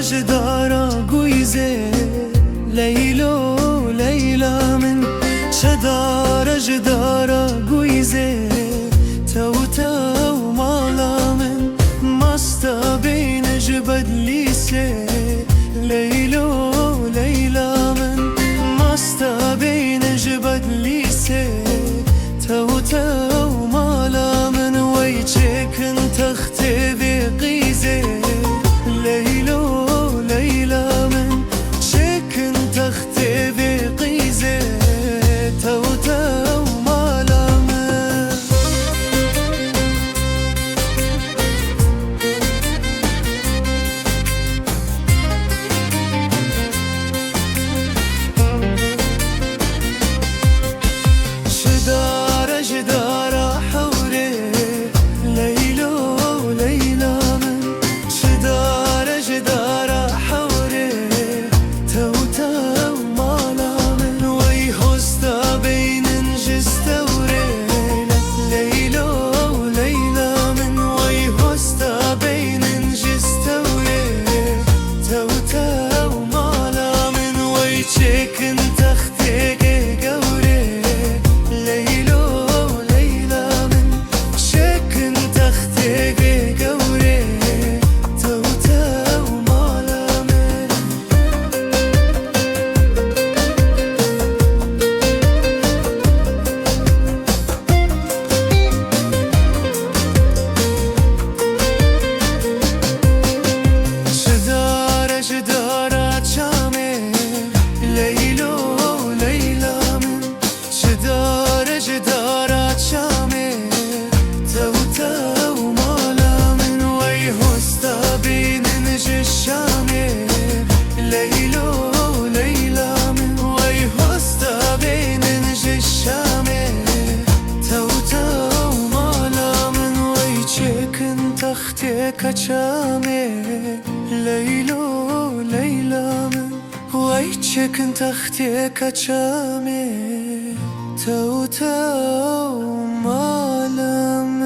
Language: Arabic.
جدارا گویزه لیلو لیلا من شدار جدارا گویزه تو تو مالا من مستا بین جبد لیسه لیلو لیلا من مستا بین جبد لیسه تو تو مالا من وی چکن تخته بقیزه لیلو لیلا من چکن تخته بقیزه تو تو مالا من شدار جدار حوره لیلو لیلا من شدار جدار حوره تو تو مالا من وی هستا بین جستوره لیلو لیلا من وی هستا بین جستوره تو تو مالا من وی چکن تخته گوره لیلو لیلا من چکن تخته گوره تو تو مالا من شدار جدار چامه لیلو لیلا من شدار جدار چامه تو تو مالا من وی هستا بین جشامه لیلو لیلا من وی هستا بین جشامه تو تو مالا من وی چکن تخته کچامه لیلو لیلا من وی چکن تخته کچامه تو تو مالا من